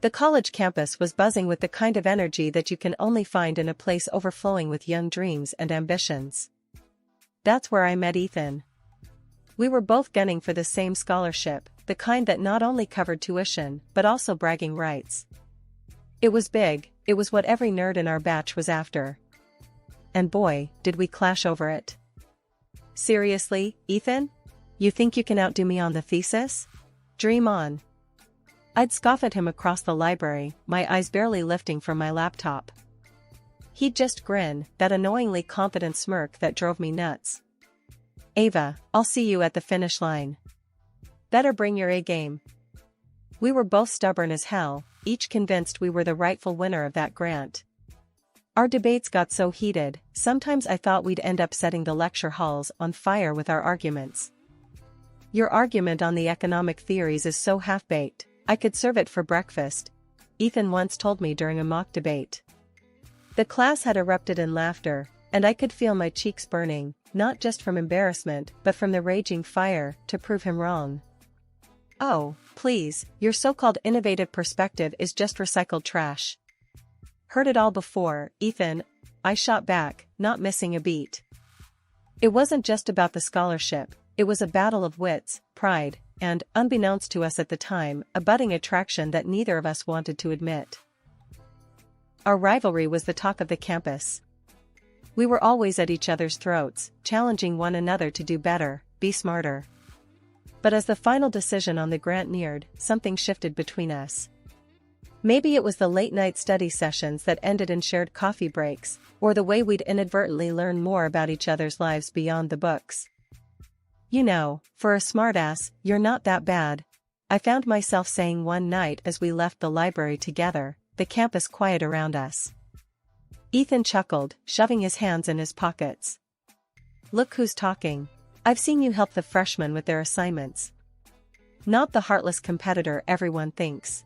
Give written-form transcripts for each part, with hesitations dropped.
The college campus was buzzing with the kind of energy that you can only find in a place overflowing with young dreams and ambitions. That's where I met Ethan. We were both gunning for the same scholarship, the kind that not only covered tuition but also bragging rights. It was big, it was what every nerd in our batch was after. And boy, did we clash over it. Seriously, Ethan? You think you can outdo me on the thesis? Dream on. I'd scoff at him across the library, my eyes barely lifting from my laptop. He'd just grin, that annoyingly confident smirk that drove me nuts. Ava, I'll see you at the finish line. Better bring your A game. We were both stubborn as hell, each convinced we were the rightful winner of that grant. Our debates got so heated, sometimes I thought we'd end up setting the lecture halls on fire with our arguments. Your argument on the economic theories is so half-baked, I could serve it for breakfast, Ethan once told me during a mock debate. The class had erupted in laughter, and I could feel my cheeks burning, not just from embarrassment but from the raging fire to prove him wrong. Oh, please, your so-called innovative perspective is just recycled trash. Heard it all before, Ethan, I shot back, not missing a beat. It wasn't just about the scholarship, it was a battle of wits, pride, and, unbeknownst to us at the time, a budding attraction that neither of us wanted to admit. Our rivalry was the talk of the campus. We were always at each other's throats, challenging one another to do better, be smarter. But as the final decision on the grant neared, something shifted between us. Maybe it was the late-night study sessions that ended in shared coffee breaks, or the way we'd inadvertently learn more about each other's lives beyond the books. You know, for a smartass, you're not that bad, I found myself saying one night as we left the library together, the campus quiet around us. Ethan chuckled, shoving his hands in his pockets. Look who's talking. I've seen you help the freshmen with their assignments. Not the heartless competitor everyone thinks.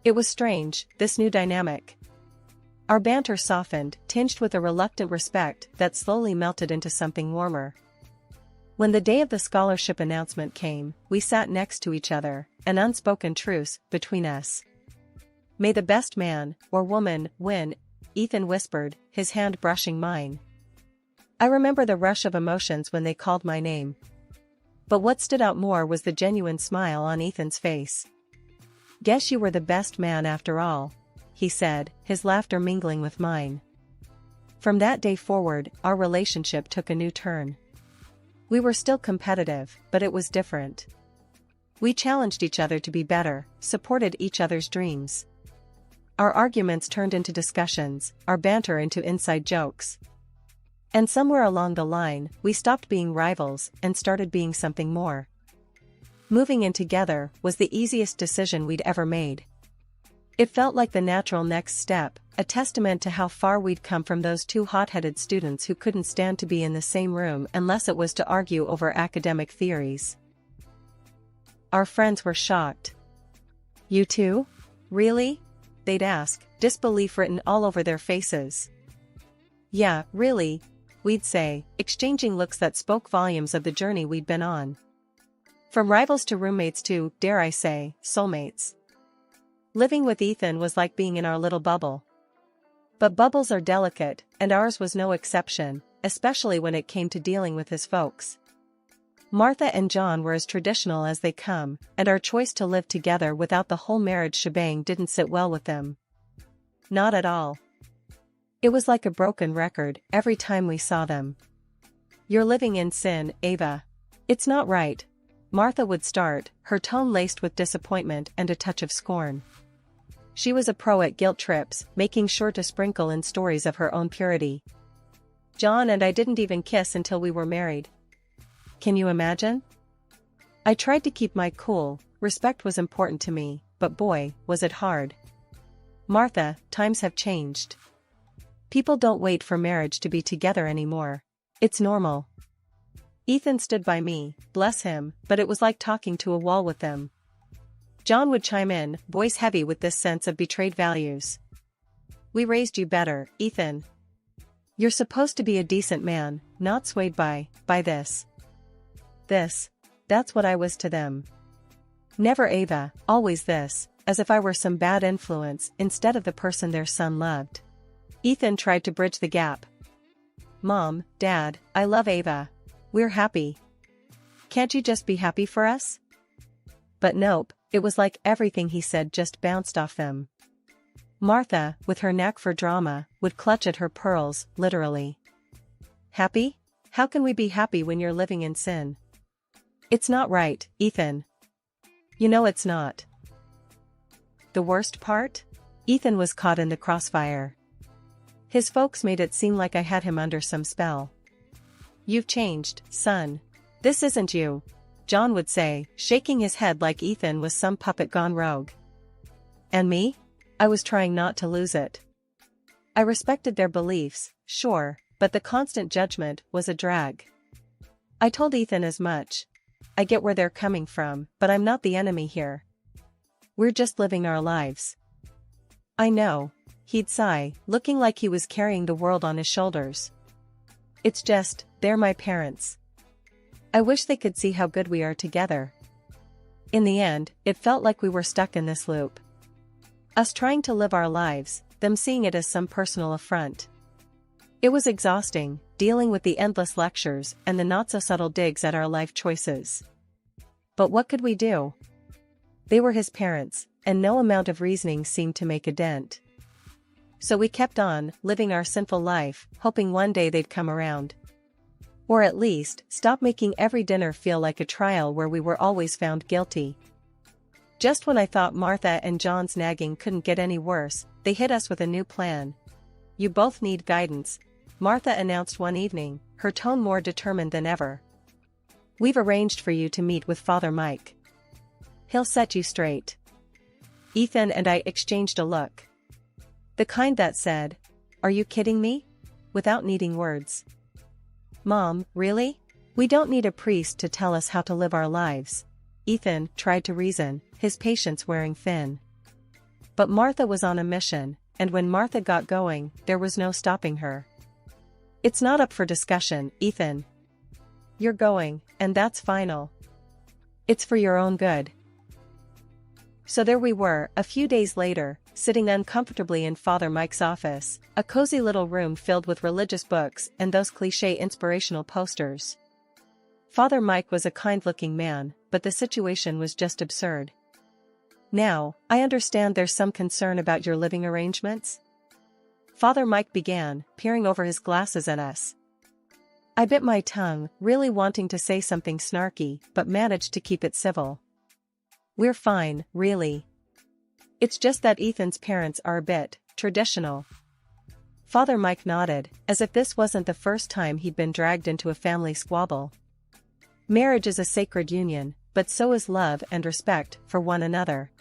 It was strange, this new dynamic. Our banter softened, tinged with a reluctant respect that slowly melted into something warmer. When the day of the scholarship announcement came, we sat next to each other, an unspoken truce between us. May the best man, or woman, win, Ethan whispered, his hand brushing mine. I remember the rush of emotions when they called my name. But what stood out more was the genuine smile on Ethan's face. Guess you were the best man after all, he said, his laughter mingling with mine. From that day forward, our relationship took a new turn. We were still competitive, but it was different. We challenged each other to be better, supported each other's dreams. Our arguments turned into discussions, our banter into inside jokes. And somewhere along the line, we stopped being rivals and started being something more. Moving in together was the easiest decision we'd ever made. It felt like the natural next step, a testament to how far we'd come from those two hot-headed students who couldn't stand to be in the same room unless it was to argue over academic theories. Our friends were shocked. You too? Really? They'd ask, disbelief written all over their faces. Yeah, really, we'd say, exchanging looks that spoke volumes of the journey we'd been on. From rivals to roommates to, dare I say, soulmates. Living with Ethan was like being in our little bubble. But bubbles are delicate, and ours was no exception, especially when it came to dealing with his folks. Martha and John were as traditional as they come, and our choice to live together without the whole marriage shebang didn't sit well with them. Not at all. It was like a broken record every time we saw them. You're living in sin, Ava. It's not right. Martha would start, her tone laced with disappointment and a touch of scorn. She was a pro at guilt trips, making sure to sprinkle in stories of her own purity. John and I didn't even kiss until we were married. Can you imagine? I tried to keep my cool, respect was important to me, but boy, was it hard. Martha, times have changed. People don't wait for marriage to be together anymore. It's normal. Ethan stood by me, bless him, but it was like talking to a wall with them. John would chime in, voice heavy with this sense of betrayed values. We raised you better, Ethan. You're supposed to be a decent man, not swayed by this. That's what I was to them. Never Ava, always this, as if I were some bad influence instead of the person their son loved. Ethan tried to bridge the gap. "Mom, Dad, I love Ava. We're happy. Can't you just be happy for us?" But nope, it was like everything he said just bounced off them. Martha, with her knack for drama, would clutch at her pearls, literally. "Happy? How can we be happy when you're living in sin? It's not right, Ethan. You know it's not." The worst part? Ethan was caught in the crossfire. His folks made it seem like I had him under some spell. "You've changed, son. This isn't you," John would say, shaking his head like Ethan was some puppet gone rogue. And me? I was trying not to lose it. I respected their beliefs, sure, but the constant judgment was a drag. I told Ethan as much. I get where they're coming from, but I'm not the enemy here. We're just living our lives. "I know," he'd sigh, looking like he was carrying the world on his shoulders. "It's just, they're my parents. I wish they could see how good we are together." In the end, it felt like we were stuck in this loop. Us trying to live our lives, them seeing it as some personal affront. It was exhausting, dealing with the endless lectures and the not-so-subtle digs at our life choices. But what could we do? They were his parents, and no amount of reasoning seemed to make a dent. So we kept on, living our sinful life, hoping one day they'd come around. Or at least, stop making every dinner feel like a trial where we were always found guilty. Just when I thought Martha and John's nagging couldn't get any worse, they hit us with a new plan. "You both need guidance," Martha announced one evening, her tone more determined than ever. "We've arranged for you to meet with Father Mike. He'll set you straight." Ethan and I exchanged a look. The kind that said, "Are you kidding me?" without needing words. "Mom, really? We don't need a priest to tell us how to live our lives," Ethan tried to reason, his patience wearing thin. But Martha was on a mission, and when Martha got going, there was no stopping her. "It's not up for discussion, Ethan. You're going, and that's final. It's for your own good." So there we were, a few days later, sitting uncomfortably in Father Mike's office, a cozy little room filled with religious books and those cliché inspirational posters. Father Mike was a kind-looking man, but the situation was just absurd. "Now, I understand there's some concern about your living arrangements?" Father Mike began, peering over his glasses at us. I bit my tongue, really wanting to say something snarky, but managed to keep it civil. "We're fine, really. It's just that Ethan's parents are a bit traditional." Father Mike nodded, as if this wasn't the first time he'd been dragged into a family squabble. "Marriage is a sacred union, but so is love and respect for one another.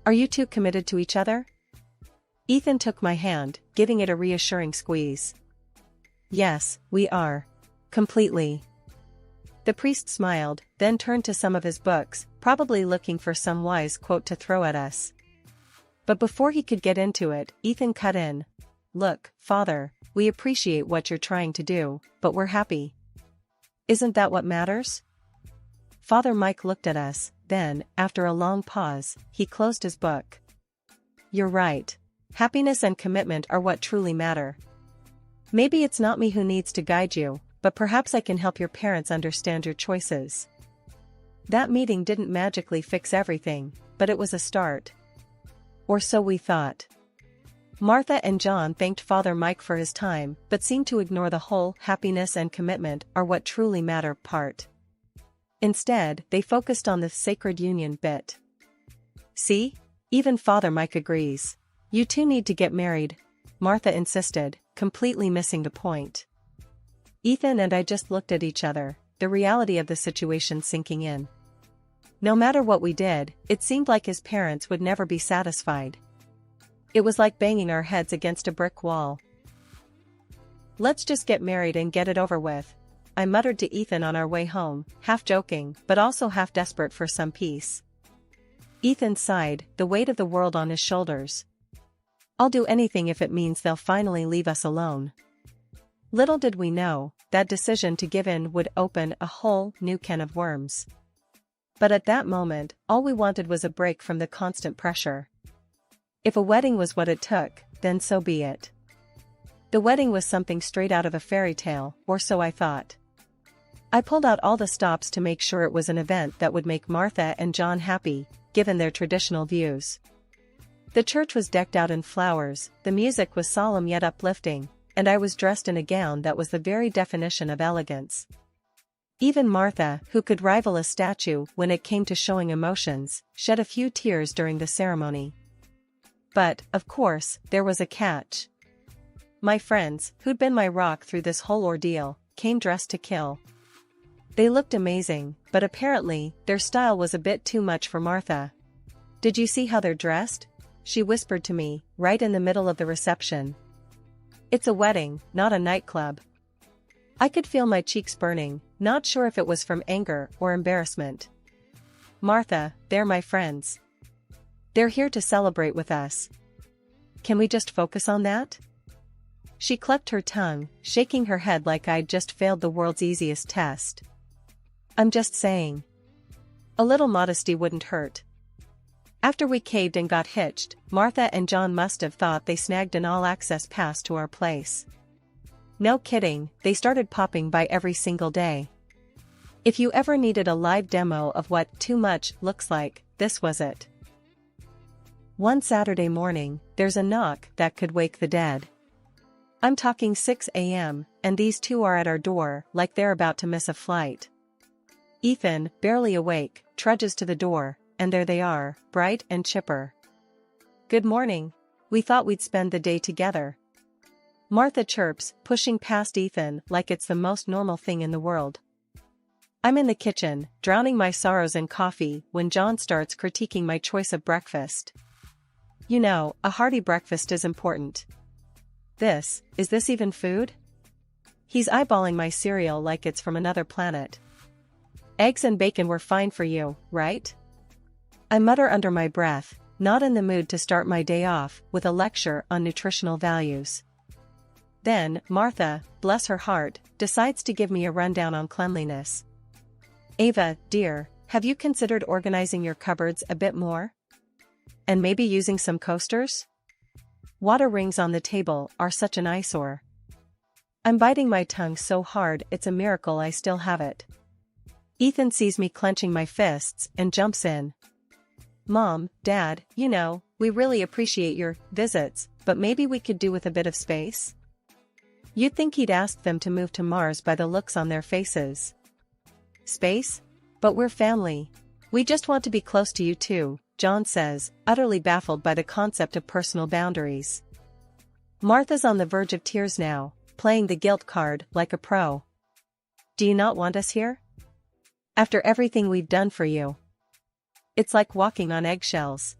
Are you two committed to each other?" Ethan took my hand, giving it a reassuring squeeze. "Yes, we are. Completely." The priest smiled, then turned to some of his books, probably looking for some wise quote to throw at us. But before he could get into it, Ethan cut in. "Look, Father, we appreciate what you're trying to do, but we're happy. Isn't that what matters?" Father Mike looked at us, then, after a long pause, he closed his book. "You're right. Happiness and commitment are what truly matter. Maybe it's not me who needs to guide you, but perhaps I can help your parents understand your choices." That meeting didn't magically fix everything, but it was a start. Or so we thought. Martha and John thanked Father Mike for his time, but seemed to ignore the whole "happiness and commitment are what truly matter" part. Instead, they focused on the sacred union bit. "See? Even Father Mike agrees. You two need to get married," Martha insisted, completely missing the point. Ethan and I just looked at each other, the reality of the situation sinking in. No matter what we did, it seemed like his parents would never be satisfied. It was like banging our heads against a brick wall. "Let's just get married and get it over with," I muttered to Ethan on our way home, half joking, but also half desperate for some peace. Ethan sighed, the weight of the world on his shoulders. "I'll do anything if it means they'll finally leave us alone." Little did we know, that decision to give in would open a whole new can of worms. But at that moment, all we wanted was a break from the constant pressure. If a wedding was what it took, then so be it. The wedding was something straight out of a fairy tale, or so I thought. I pulled out all the stops to make sure it was an event that would make Martha and John happy, given their traditional views. The church was decked out in flowers, the music was solemn yet uplifting, and I was dressed in a gown that was the very definition of elegance. Even Martha, who could rival a statue when it came to showing emotions, shed a few tears during the ceremony. But, of course, there was a catch. My friends, who'd been my rock through this whole ordeal, came dressed to kill. They looked amazing, but apparently, their style was a bit too much for Martha. "Did you see how they're dressed?" she whispered to me, right in the middle of the reception. "It's a wedding, not a nightclub." I could feel my cheeks burning, not sure if it was from anger or embarrassment. "Martha, they're my friends. They're here to celebrate with us. Can we just focus on that?" She clucked her tongue, shaking her head like I'd just failed the world's easiest test. "I'm just saying. A little modesty wouldn't hurt." After we caved and got hitched, Martha and John must have thought they snagged an all-access pass to our place. No kidding, they started popping by every single day. If you ever needed a live demo of what too much looks like, this was it. One Saturday morning, there's a knock that could wake the dead. I'm talking 6 a.m., and these two are at our door like they're about to miss a flight. Ethan, barely awake, trudges to the door, and there they are, bright and chipper. "Good morning. We thought we'd spend the day together." Martha chirps, pushing past Ethan like it's the most normal thing in the world. I'm in the kitchen, drowning my sorrows in coffee, when John starts critiquing my choice of breakfast. "You know, a hearty breakfast is important. Is this even food?" He's eyeballing my cereal like it's from another planet. "Eggs and bacon were fine for you, right?" I mutter under my breath, not in the mood to start my day off with a lecture on nutritional values. Then, Martha, bless her heart, decides to give me a rundown on cleanliness. "Ava, dear, have you considered organizing your cupboards a bit more? And maybe using some coasters? Water rings on the table are such an eyesore." I'm biting my tongue so hard it's a miracle I still have it. Ethan sees me clenching my fists and jumps in. "Mom, Dad, you know, we really appreciate your visits, but maybe we could do with a bit of space?" You'd think he'd ask them to move to Mars by the looks on their faces. "Space? But we're family. We just want to be close to you too," John says, utterly baffled by the concept of personal boundaries. Martha's on the verge of tears now, playing the guilt card like a pro. "Do you not want us here? After everything we've done for you?" It's like walking on eggshells.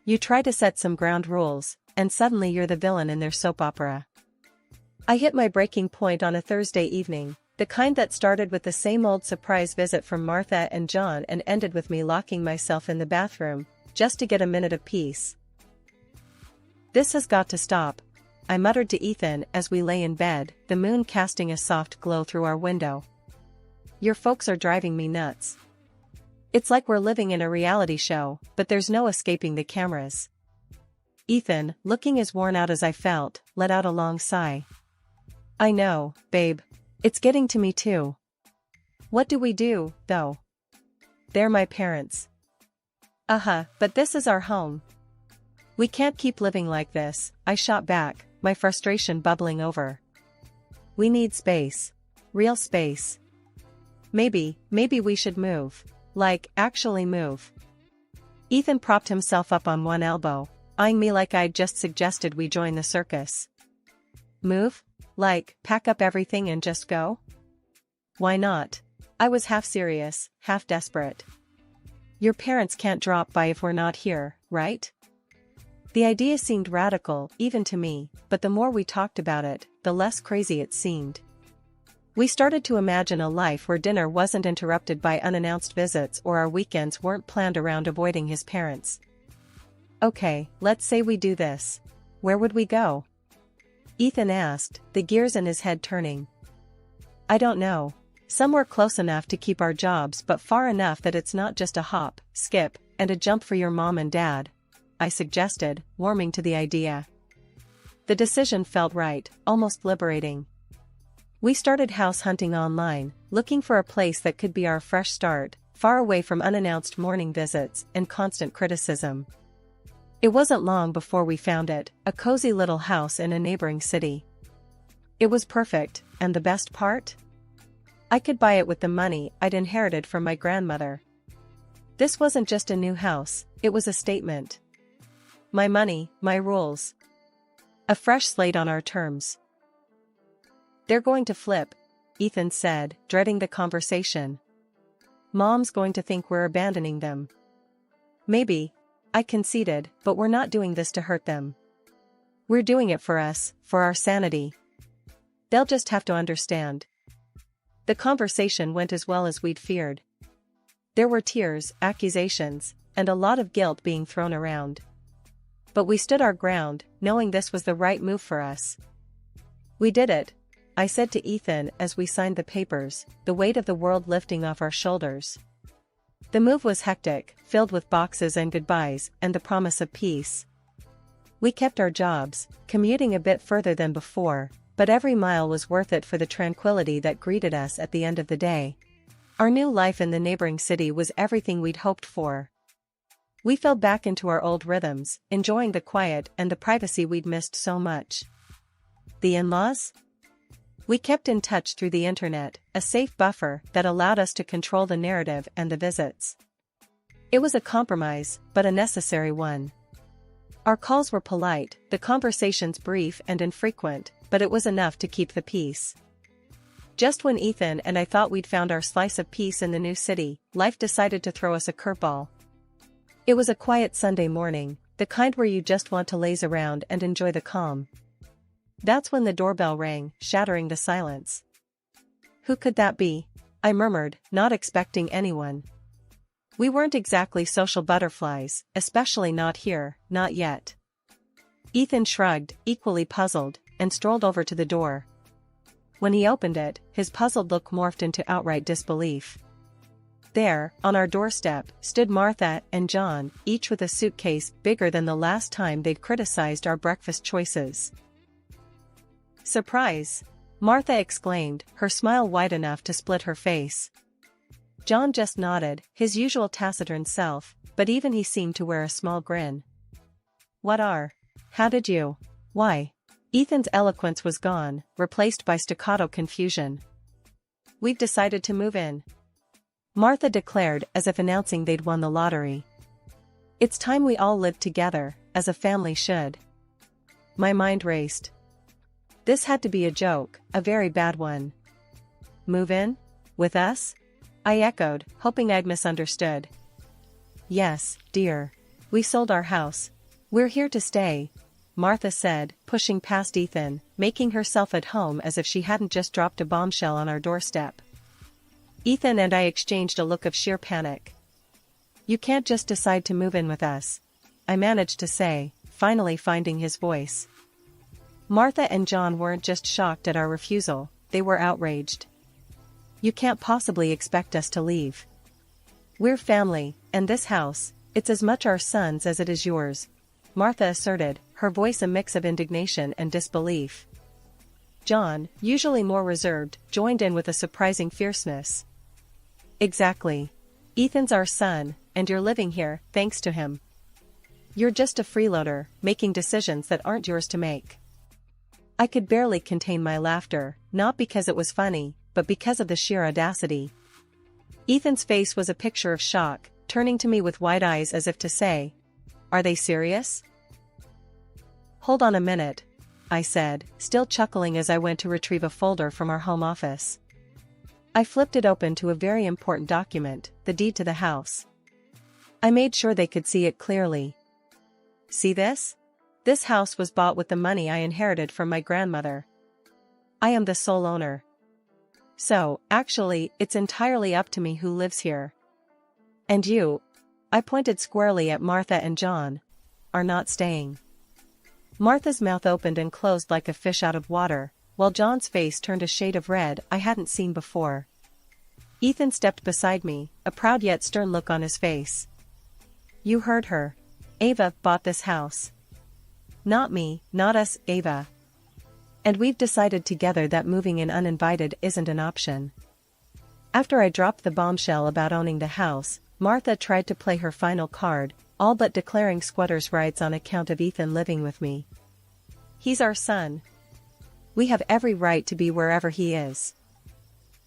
You try to set some ground rules, and suddenly you're the villain in their soap opera. I hit my breaking point on a Thursday evening, the kind that started with the same old surprise visit from Martha and John and ended with me locking myself in the bathroom, just to get a minute of peace. "This has got to stop," I muttered to Ethan as we lay in bed, the moon casting a soft glow through our window. "Your folks are driving me nuts. It's like we're living in a reality show, but there's no escaping the cameras." Ethan, looking as worn out as I felt, let out a long sigh. "I know, babe. It's getting to me too. What do we do, though? They're my parents." But this is our home. We can't keep living like this," I shot back, my frustration bubbling over. "We need space. Real space. Maybe we should move. Like, actually move." Ethan propped himself up on one elbow, eyeing me like I'd just suggested we join the circus. "Move? Like, pack up everything and just go?" "Why not?" I was half serious, half desperate. "Your parents can't drop by if we're not here, right?" The idea seemed radical, even to me, but the more we talked about it, the less crazy it seemed. We started to imagine a life where dinner wasn't interrupted by unannounced visits or our weekends weren't planned around avoiding his parents. "Okay, let's say we do this. Where would we go?" Ethan asked, the gears in his head turning. "I don't know. Somewhere close enough to keep our jobs but far enough that it's not just a hop, skip, and a jump for your mom and dad, I suggested, warming to the idea. The decision felt right, almost liberating. We started house hunting online, looking for a place that could be our fresh start, far away from unannounced morning visits and constant criticism. It wasn't long before we found it, a cozy little house in a neighboring city. It was perfect, and the best part? I could buy it with the money I'd inherited from my grandmother. This wasn't just a new house, it was a statement. My money, my rules. A fresh slate on our terms. They're going to flip, Ethan said, dreading the conversation. Mom's going to think we're abandoning them. Maybe, I conceded, but we're not doing this to hurt them. We're doing it for us, for our sanity. They'll just have to understand. The conversation went as well as we'd feared. There were tears, accusations, and a lot of guilt being thrown around. But we stood our ground, knowing this was the right move for us. We did it, I said to Ethan as we signed the papers, the weight of the world lifting off our shoulders. The move was hectic, filled with boxes and goodbyes and the promise of peace. We kept our jobs, commuting a bit further than before, but every mile was worth it for the tranquility that greeted us at the end of the day. Our new life in the neighboring city was everything we'd hoped for. We fell back into our old rhythms, enjoying the quiet and the privacy we'd missed so much. The in-laws? We kept in touch through the internet, a safe buffer that allowed us to control the narrative and the visits. It was a compromise, but a necessary one. Our calls were polite, the conversations brief and infrequent, but it was enough to keep the peace. Just when Ethan and I thought we'd found our slice of peace in the new city, life decided to throw us a curveball. It was a quiet Sunday morning, the kind where you just want to laze around and enjoy the calm. That's when the doorbell rang, shattering the silence. Who could that be? I murmured, not expecting anyone. We weren't exactly social butterflies, especially not here, not yet. Ethan shrugged, equally puzzled, and strolled over to the door. When he opened it, his puzzled look morphed into outright disbelief. There, on our doorstep, stood Martha and John, each with a suitcase bigger than the last time they'd criticized our breakfast choices. Surprise! Martha exclaimed, her smile wide enough to split her face. John just nodded, his usual taciturn self, but even he seemed to wear a small grin. How did you? Why? Ethan's eloquence was gone, replaced by staccato confusion. We've decided to move in. Martha declared as if announcing they'd won the lottery. It's time we all lived together, as a family should. My mind raced. This had to be a joke, a very bad one. Move in? With us? I echoed, hoping I'd misunderstood. Yes, dear. We sold our house. We're here to stay, Martha said, pushing past Ethan, making herself at home as if she hadn't just dropped a bombshell on our doorstep. Ethan and I exchanged a look of sheer panic. You can't just decide to move in with us, I managed to say, finally finding his voice. Martha and John weren't just shocked at our refusal, they were outraged. You can't possibly expect us to leave. We're family, and this house, it's as much our son's as it is yours, Martha asserted, her voice a mix of indignation and disbelief. John, usually more reserved, joined in with a surprising fierceness. Exactly. Ethan's our son, and you're living here, thanks to him. You're just a freeloader, making decisions that aren't yours to make. I could barely contain my laughter, not because it was funny, but because of the sheer audacity. Ethan's face was a picture of shock, turning to me with wide eyes as if to say, "Are they serious?" Hold on a minute, I said, still chuckling as I went to retrieve a folder from our home office. I flipped it open to a very important document, the deed to the house. I made sure they could see it clearly. See this? This house was bought with the money I inherited from my grandmother. I am the sole owner. So, actually, it's entirely up to me who lives here. And you, I pointed squarely at Martha and John, are not staying. Martha's mouth opened and closed like a fish out of water, while John's face turned a shade of red I hadn't seen before. Ethan stepped beside me, a proud yet stern look on his face. You heard her. Ava bought this house. Not me, not us, Ava. And we've decided together that moving in uninvited isn't an option. After I dropped the bombshell about owning the house, Martha tried to play her final card, all but declaring squatters' rights on account of Ethan living with me. He's our son. We have every right to be wherever he is.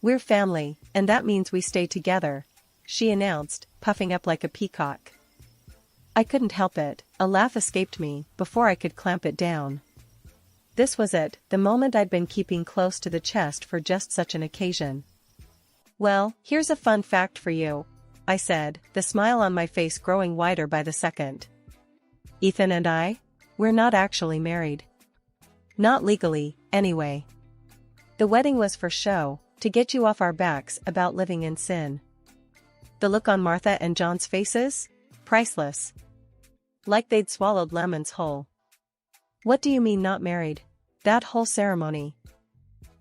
We're family, and that means we stay together, she announced, puffing up like a peacock. I couldn't help it, a laugh escaped me before I could clamp it down. This was it, the moment I'd been keeping close to the chest for just such an occasion. Well, here's a fun fact for you, I said, the smile on my face growing wider by the second. Ethan and I? We're not actually married. Not legally, anyway. The wedding was for show, to get you off our backs about living in sin. The look on Martha and John's faces? Priceless. Like they'd swallowed lemons whole. What do you mean not married? That whole ceremony.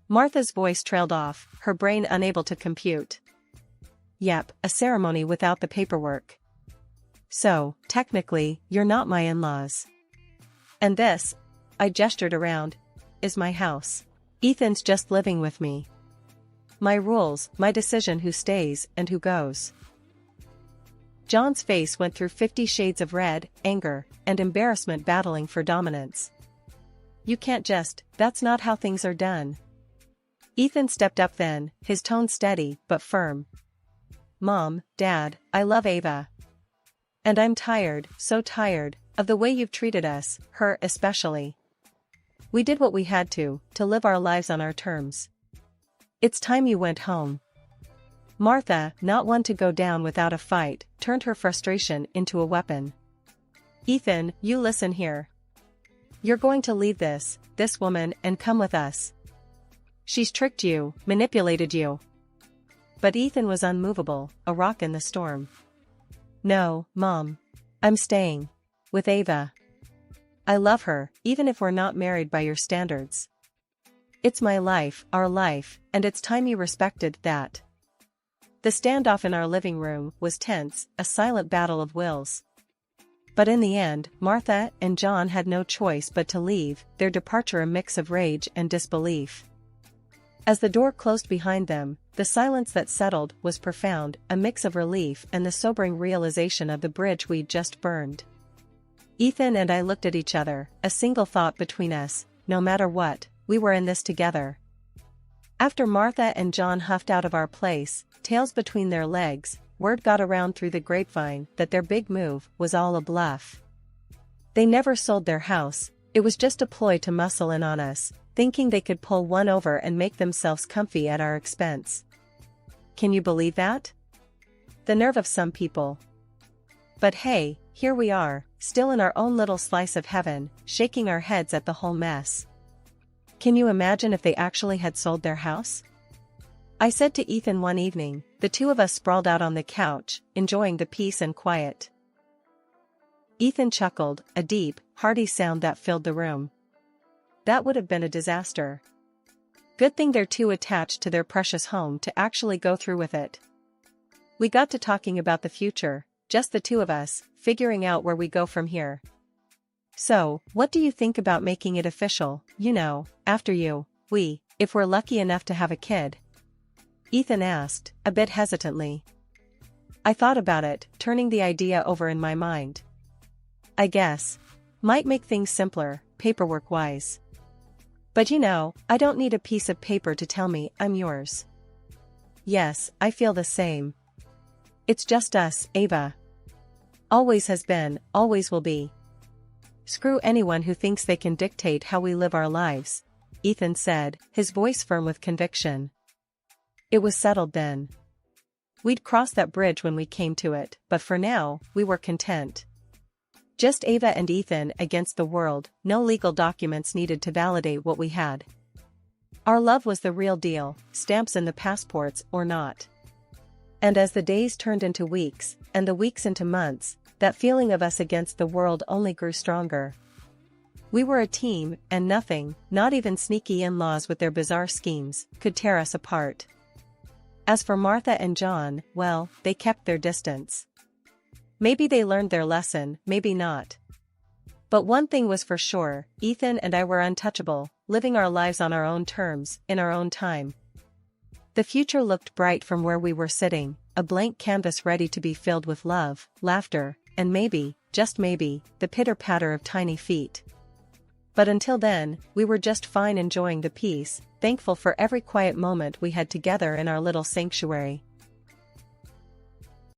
Martha's voice trailed off, her brain unable to compute. Yep, a ceremony without the paperwork. So, technically, you're not my in-laws. And this, I gestured around, is my house. Ethan's just living with me. My rules, my decision who stays and who goes. John's face went through 50 shades of red, anger, and embarrassment battling for dominance. You can't just, that's not how things are done. Ethan stepped up then, his tone steady but firm. Mom, Dad, I love Ava. And I'm tired, so tired, of the way you've treated us, her especially. We did what we had to live our lives on our terms. It's time you went home. Martha, not one to go down without a fight, turned her frustration into a weapon. Ethan, you listen here. You're going to leave this woman and come with us. She's tricked you, manipulated you. But Ethan was unmovable, a rock in the storm. No, Mom. I'm staying. With Ava. I love her, even if we're not married by your standards. It's my life, our life, and it's time you respected that. The standoff in our living room was tense, a silent battle of wills. But in the end, Martha and John had no choice but to leave, their departure a mix of rage and disbelief. As the door closed behind them, the silence that settled was profound, a mix of relief and the sobering realization of the bridge we'd just burned. Ethan and I looked at each other, a single thought between us, no matter what, we were in this together. After Martha and John huffed out of our place, tails between their legs, word got around through the grapevine that their big move was all a bluff. They never sold their house, it was just a ploy to muscle in on us, thinking they could pull one over and make themselves comfy at our expense. Can you believe that? The nerve of some people. But hey, here we are, still in our own little slice of heaven, shaking our heads at the whole mess. Can you imagine if they actually had sold their house? I said to Ethan one evening, the two of us sprawled out on the couch, enjoying the peace and quiet. Ethan chuckled, a deep, hearty sound that filled the room. That would have been a disaster. Good thing they're too attached to their precious home to actually go through with it. We got to talking about the future, just the two of us, figuring out where we go from here. So, what do you think about making it official, after you, if we're lucky enough to have a kid? Ethan asked, a bit hesitantly. I thought about it, turning the idea over in my mind. I guess. Might make things simpler, paperwork-wise. But I don't need a piece of paper to tell me I'm yours. Yes, I feel the same. It's just us, Ava. Always has been, always will be. Screw anyone who thinks they can dictate how we live our lives, Ethan said, his voice firm with conviction. It was settled then. We'd cross that bridge when we came to it, but for now, we were content. Just Ava and Ethan against the world, no legal documents needed to validate what we had. Our love was the real deal, stamps in the passports or not. And as the days turned into weeks, and the weeks into months, that feeling of us against the world only grew stronger. We were a team, and nothing, not even sneaky in-laws with their bizarre schemes, could tear us apart. As for Martha and John, well, they kept their distance. Maybe they learned their lesson, maybe not. But one thing was for sure, Ethan and I were untouchable, living our lives on our own terms, in our own time. The future looked bright from where we were sitting, a blank canvas ready to be filled with love, laughter, and maybe, just maybe, the pitter-patter of tiny feet. But until then, we were just fine, enjoying the peace, thankful for every quiet moment we had together in our little sanctuary.